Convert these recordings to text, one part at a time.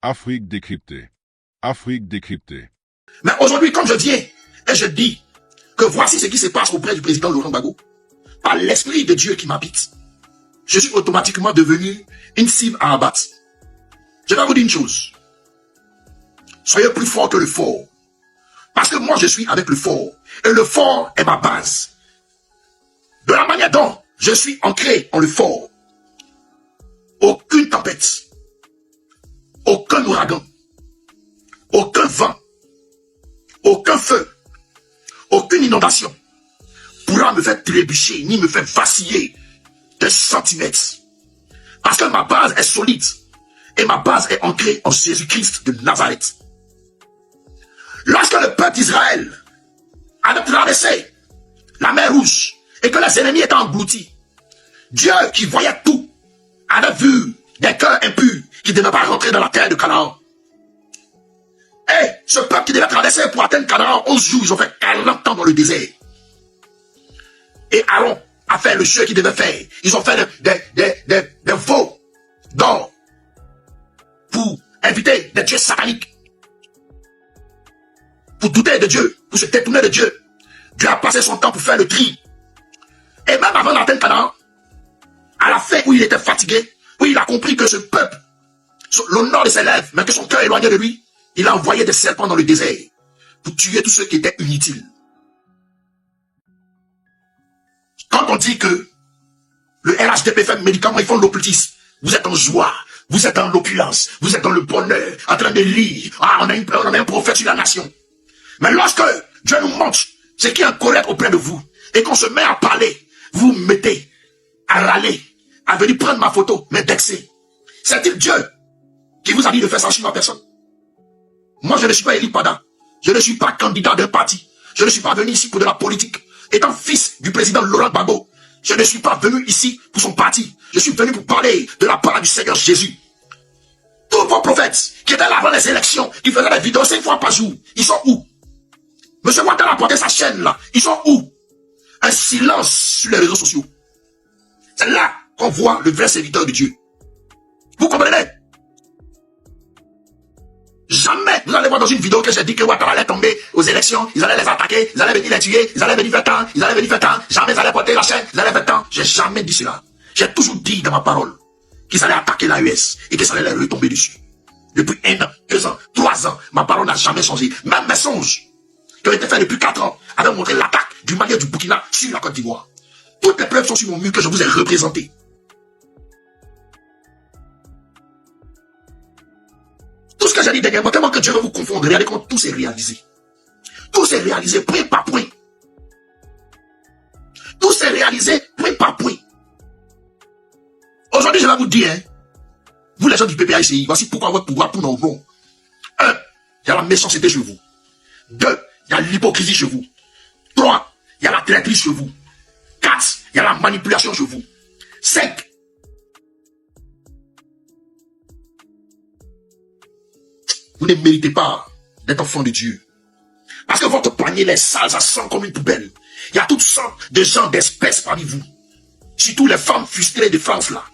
Afrique décryptée. Afrique décryptée. Mais aujourd'hui, comme je viens et je dis que voici ce qui se passe auprès du président Laurent Gbagbo, par l'Esprit de Dieu qui m'habite, je suis automatiquement devenu une cible à abattre. Je vais vous dire une chose. Soyez plus fort que le fort. Parce que moi, je suis avec le fort. Et le fort est ma base. De la manière dont je suis ancré en le fort, aucune tempête, aucun ouragan, aucun vent, aucun feu, aucune inondation pourra me faire trébucher ni me faire vaciller de centimètres. Parce que ma base est solide et ma base est ancrée en Jésus-Christ de Nazareth. Lorsque le peuple d'Israël avait traversé la mer Rouge et que les ennemis étaient engloutis, Dieu qui voyait tout avait vu des cœurs impurs qui ne devaient pas rentrer dans la terre de Canaan. Et ce peuple qui devait traverser pour atteindre Canaan, 11 jours, ils ont fait 40 ans dans le désert. Et Aaron a fait le jeu qu'il devait faire. Ils ont fait des veaux d'or pour inviter des dieux sataniques, pour douter de Dieu, pour se détourner de Dieu. Dieu a passé son temps pour faire le tri. Et même avant d'atteindre Canaan, à la fin où il était fatigué, où il a compris que ce peuple, l'honneur de ses lèvres, mais que son cœur est éloigné de lui, il a envoyé des serpents dans le désert pour tuer tous ceux qui étaient inutiles. Quand on dit que le RHDP fait médicaments, ils font l'occultisme, vous êtes en joie, vous êtes dans l'opulence, vous êtes dans le bonheur, en train de lire. Ah, on a un prophète sur la nation. Mais lorsque Dieu nous montre ce qui est incorrect auprès de vous, et qu'on se met à parler, vous vous mettez à râler, à venir prendre ma photo, m'indexer. C'est-il Dieu qui vous a dit de faire ça sur ma personne? Moi, je ne suis pas Élie Pada. Je ne suis pas candidat d'un parti. Je ne suis pas venu ici pour de la politique. Étant fils du président Laurent Gbagbo, je ne suis pas venu ici pour son parti. Je suis venu pour parler de la parole du Seigneur Jésus. Tous vos prophètes qui étaient là avant les élections, qui faisaient des vidéos 5 fois par jour, ils sont où? Monsieur Ouattara a porté sa chaîne là, ils sont où? Un silence sur les réseaux sociaux. C'est là qu'on voit le vrai serviteur de Dieu. Vous comprenez? Jamais vous allez voir dans une vidéo que j'ai dit que Ouattara allait tomber aux élections, ils allaient les attaquer, ils allaient venir les tuer, ils allaient venir faire tant, ils allaient venir faire tant, jamais ils allaient porter la chaîne, ils allaient faire tant. J'ai jamais dit cela. J'ai toujours dit dans ma parole qu'ils allaient attaquer l'AES et qu'ils allaient les retomber dessus. Depuis 1 an, 2 ans, 3 ans, ma parole n'a jamais changé. Même mes songes qui ont été faits depuis 4 ans avaient montré l'attaque du Mali et du Burkina sur la Côte d'Ivoire. Toutes les preuves sont sur mon mur que je vous ai représenté. Tout ce que j'ai dit dernièrement, tellement que Dieu va vous confondre, regardez comment tout s'est réalisé. Tout s'est réalisé point par point. Tout s'est réalisé point par point. Aujourd'hui, je vais vous dire, vous les gens du PPACI, voici pourquoi votre pouvoir tourne en rond. 1, il y a la méchanceté chez vous. 2, il y a l'hypocrisie chez vous. 3, il y a la traîtrise chez vous. 4, il y a la manipulation chez vous. 5, vous ne méritez pas d'être enfant de Dieu. Parce que votre panier est sale, ça sent comme une poubelle. Il y a toutes sortes de gens d'espèces parmi vous. Surtout les femmes frustrées de France là.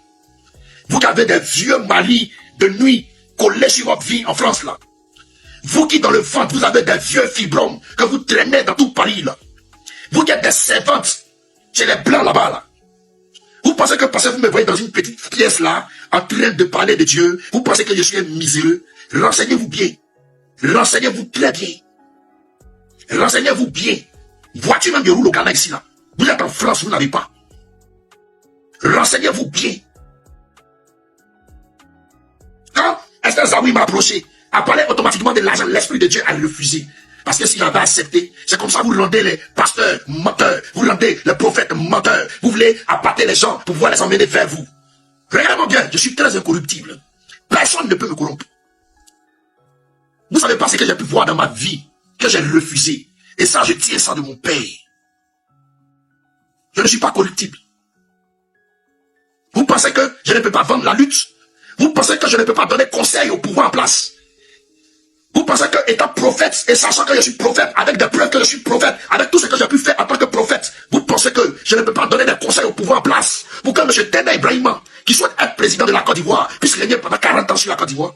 Vous qui avez des vieux maris de nuit collés sur votre vie en France là. Vous qui dans le ventre, vous avez des vieux fibromes que vous traînez dans tout Paris là. Vous qui êtes des servantes chez les blancs là-bas là. Vous pensez que parce que vous me voyez dans une petite pièce là, en train de parler de Dieu, vous pensez que je suis un miséreux? Renseignez-vous bien. Renseignez-vous très bien. Renseignez-vous bien. Voiture même de roule au Ghana ici là. Vous êtes en France, vous n'avez pas. Renseignez-vous bien. Quand Esther Zawi m'a approché, a parlé automatiquement de l'argent, l'Esprit de Dieu a refusé. Parce que si j'avais accepté, c'est comme ça vous rendez les pasteurs menteurs, vous rendez les prophètes menteurs. Vous voulez appâter les gens pour pouvoir les emmener vers vous. Regardez-moi bien, je suis très incorruptible. Personne ne peut me corrompre. Vous savez pas ce que j'ai pu voir dans ma vie, que j'ai refusé. Et ça, je tiens ça de mon Père. Je ne suis pas corruptible. Vous pensez que je ne peux pas vendre la lutte? Vous pensez que je ne peux pas donner conseil au pouvoir en place? Vous pensez que étant prophète, et sachant que je suis prophète, avec des preuves que je suis prophète, avec tout ce que j'ai pu faire en tant que prophète, vous pensez que je ne peux pas donner des conseils au pouvoir en place pour que M. Tene Ibrahima, qui souhaite être président de la Côte d'Ivoire, puisse régner pendant 40 ans sur la Côte d'Ivoire?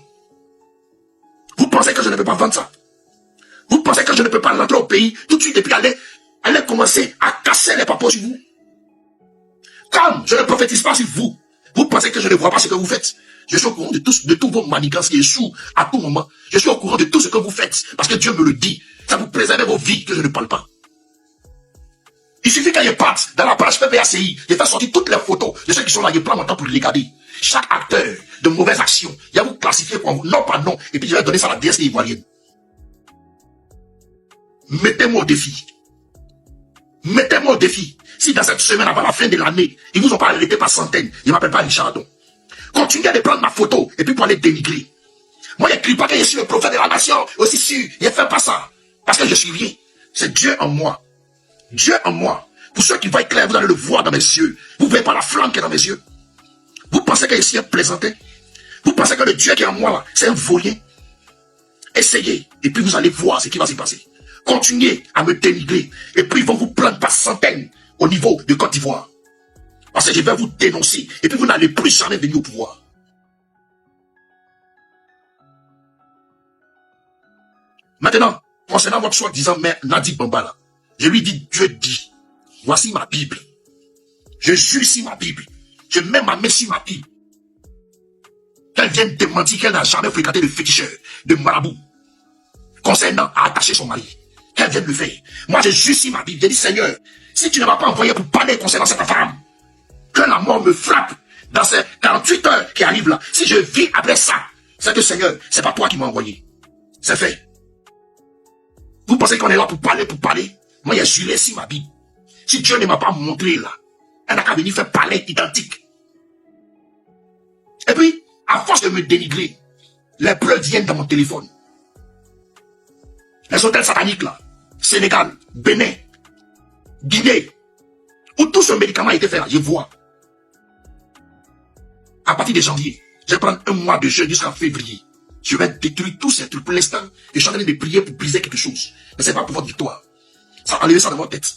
pensez que je ne peux pas vendre ça? Vous pensez que je ne peux pas rentrer au pays tout de suite et puis aller commencer à casser les papiers sur vous? Comme je ne prophétise pas sur vous, vous pensez que je ne vois pas ce que vous faites? Je suis au courant de tous vos manigances qui échouent à tout moment. Je suis au courant de tout ce que vous faites, parce que Dieu me le dit. Ça vous préserve vos vies que je ne parle pas. Il suffit qu'il y ait parte dans la page PPACI, je fais sortir toutes les photos de ceux qui sont là, je prends mon temps pour les regarder. Chaque acteur de mauvaise action, il va vous classifier pour non pas non, et puis je vais donner ça à la DST ivoirienne. Mettez-moi au défi. Mettez-moi au défi. Si dans cette semaine, avant la fin de l'année, ils vous ont pas arrêté par centaines, ils ne m'appellent pas Richardon. Continuez de prendre ma photo, et puis pour aller dénigrer. Moi, je n'écris pas que je suis le prophète de la nation, aussi sûr, je ne fais pas ça. Parce que je suis rien. C'est Dieu en moi. Dieu en moi. Pour ceux qui voient clair, vous allez le voir dans mes yeux. Vous ne voyez pas la flamme qui est dans mes yeux. Vous pensez que je suis un plaisantin? Vous pensez que le Dieu qui est en moi, là, c'est un volé? Essayez, et puis vous allez voir ce qui va se passer. Continuez à me dénigrer, et puis ils vont vous prendre par centaines au niveau de Côte d'Ivoire. Parce que je vais vous dénoncer, et puis vous n'allez plus jamais venir au pouvoir. Maintenant, concernant votre soi-disant mère Nadi Bambala, je lui dis, Dieu dit, voici ma Bible. Je jure sur ma Bible. Je mets ma main sur ma Bible. Qu'elle vienne démentir qu'elle n'a jamais fréquenté de féticheur, de marabout, concernant à attacher son mari. Qu'elle vienne le faire. Moi, je jure sur ma Bible. Je dis, Seigneur, si tu ne m'as pas envoyé pour parler concernant cette femme, que la mort me frappe dans ces 48 heures qui arrivent là. Si je vis après ça, c'est que Seigneur, c'est pas toi qui m'as envoyé. C'est fait. Vous pensez qu'on est là pour parler, Moi, j'ai juré sur ma Bible. Si Dieu ne m'a pas montré là, elle n'a qu'à venir faire parler identique. Et puis, à force de me dénigrer, les preuves viennent dans mon téléphone. Les hôtels sataniques là, Sénégal, Bénin, Guinée, où tout ce médicament a été fait là, je vois. À partir de janvier, je vais prendre un mois de jeûne jusqu'en février. Je vais détruire tous ces trucs. Pour l'instant, je suis en train de prier pour briser quelque chose. Mais c'est pas pour votre victoire. Ça enlevez ça dans votre tête.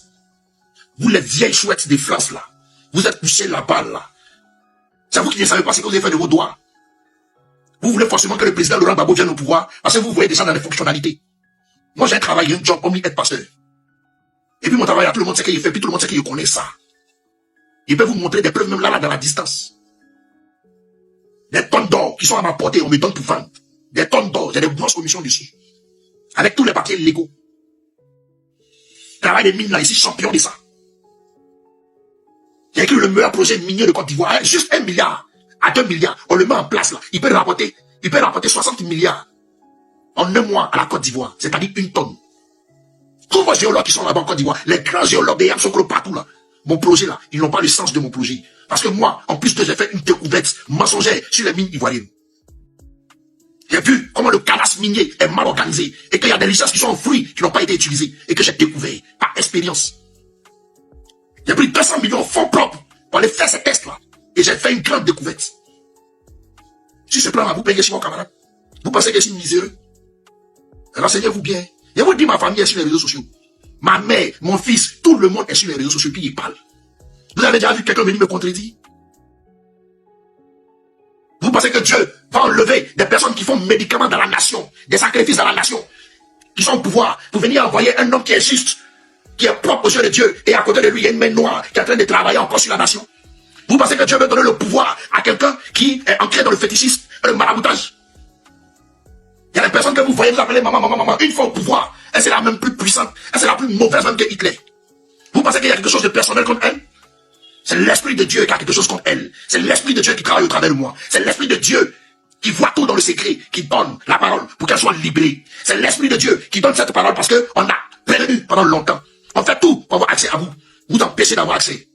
Vous les vieilles chouettes des France là, vous êtes couchés là-bas là. C'est vous qui ne savez pas ce que vous avez fait de vos doigts. Vous voulez forcément que le président Laurent Gbagbo vienne au pouvoir parce que vous voyez des gens dans les fonctionnalités. Moi j'ai un travail, un job comme être pasteur. Et puis mon travail, tout le monde sait qu'il fait, puis tout le monde sait qu'il connaît ça. Il peut vous montrer des preuves même là dans la distance. Des tonnes d'or qui sont à ma portée, on me donne pour vendre. Des tonnes d'or, j'ai des grosses commissions dessus. Avec tous les papiers légaux. Travail des mines là, ici, champion de ça. J'ai écrit le meilleur projet minier de Côte d'Ivoire. Juste 1 milliard à 2 milliards. On le met en place là. Il peut rapporter 60 milliards en un mois à la Côte d'Ivoire. C'est-à-dire 1 tonne. Tous vos géologues qui sont là-bas en Côte d'Ivoire, les grands géologues des Yamsokro partout là. Mon projet là, ils n'ont pas le sens de mon projet. Parce que moi, en plus que j'ai fait une découverte mensongère sur les mines ivoiriennes. J'ai vu comment le cadastre minier est mal organisé et qu'il y a des licences qui sont enfouies, qui n'ont pas été utilisées et que j'ai découvert par expérience. J'ai pris 200 millions en fonds propres pour aller faire ces tests-là. Et j'ai fait une grande découverte. Si ce plan-là, vous payez sur mon camarade, vous pensez que je suis miséreux? Renseignez-vous bien. Je vous dis, ma famille est sur les réseaux sociaux. Ma mère, mon fils, tout le monde est sur les réseaux sociaux, puis ils parlent. Vous avez déjà vu quelqu'un venir me contredire? Vous pensez que Dieu va enlever des personnes qui font médicaments dans la nation, des sacrifices dans la nation, qui sont au pouvoir, pour venir envoyer un homme qui est juste, qui est propre aux yeux de Dieu, et à côté de lui, il y a une main noire qui est en train de travailler encore sur la nation? Vous pensez que Dieu veut donner le pouvoir à quelqu'un qui est ancré dans le fétichisme et le maraboutage? Il y a des personnes que vous voyez, vous appelez maman, une fois au pouvoir, elle c'est la même plus puissante, elle c'est la plus mauvaise même que Hitler. Vous pensez qu'il y a quelque chose de personnel contre elle? C'est l'Esprit de Dieu qui a quelque chose contre elle. C'est l'Esprit de Dieu qui travaille au travers de moi. C'est l'Esprit de Dieu qui voit tout dans le secret, qui donne la parole pour qu'elle soit libérée. C'est l'Esprit de Dieu qui donne cette parole parce qu'on a prévenu pendant longtemps. On fait tout pour avoir accès à vous. Vous empêchez d'avoir accès.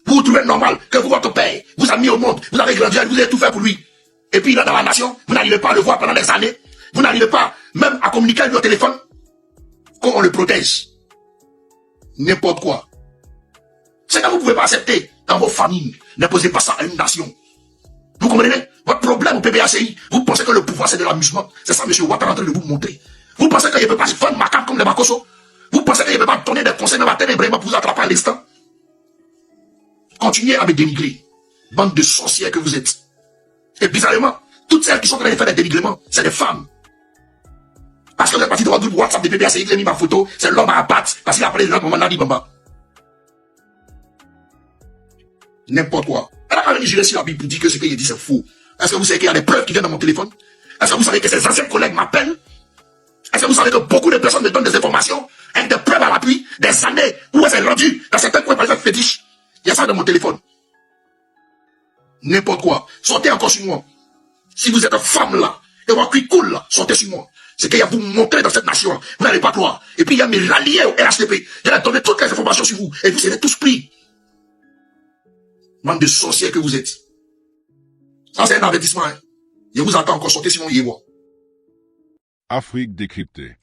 Vous vous trouvez normal que votre père vous a mis au monde, vous avez grandi, vous avez tout fait pour lui. Et puis là, dans la nation, vous n'arrivez pas à le voir pendant des années. Vous n'arrivez pas même à communiquer avec lui au téléphone. Qu'on le protège. N'importe quoi. C'est que vous ne pouvez pas accepter dans vos familles. Ne posez pas ça à une nation. Vous comprenez? Votre problème au PPACI, vous pensez que le pouvoir c'est de l'amusement. C'est ça, M. Ouattara en train de vous montrer. Vous pensez qu'il ne peut pas se faire macabre comme les Makoso? Vous pensez qu'il ne peut pas donner des conseils même à ténébrement pour vous attraper à l'instant? Continuez à me dénigrer. Bande de sorcières que vous êtes. Et bizarrement, toutes celles qui sont en train de faire des dénigrements, c'est des femmes. que vous êtes parti dans votre groupe WhatsApp de PPAC, il a mis ma photo, c'est l'homme à abattre, parce qu'il a appelé les gens comme Nadi Bamba. N'importe quoi. Elle a quand même juré sur la Bible pour dire que ce qu'il dit c'est faux. Est-ce que vous savez qu'il y a des preuves qui viennent dans mon téléphone? Est-ce que vous savez que ses anciens collègues m'appellent? Est-ce que vous savez que beaucoup de personnes me donnent des informations avec des preuves à l'appui, des années où elles sont rendues dans certains coins par exemple fétiches? Il y a ça dans mon téléphone. N'importe quoi. Sortez encore sur moi. Si vous êtes femme là, et vous qui cool là, sortez sur moi. C'est qu'il y a vous montrer dans cette nation, vous n'allez pas croire. Et puis il y a mes ralliés au RHDP. Il y a donné toutes les informations sur vous. Et vous serez tous pris. Bande de sorciers que vous êtes. Ça c'est un avertissement. Hein. Je vous attends encore, sortez sur mon yébois. Afrique décryptée.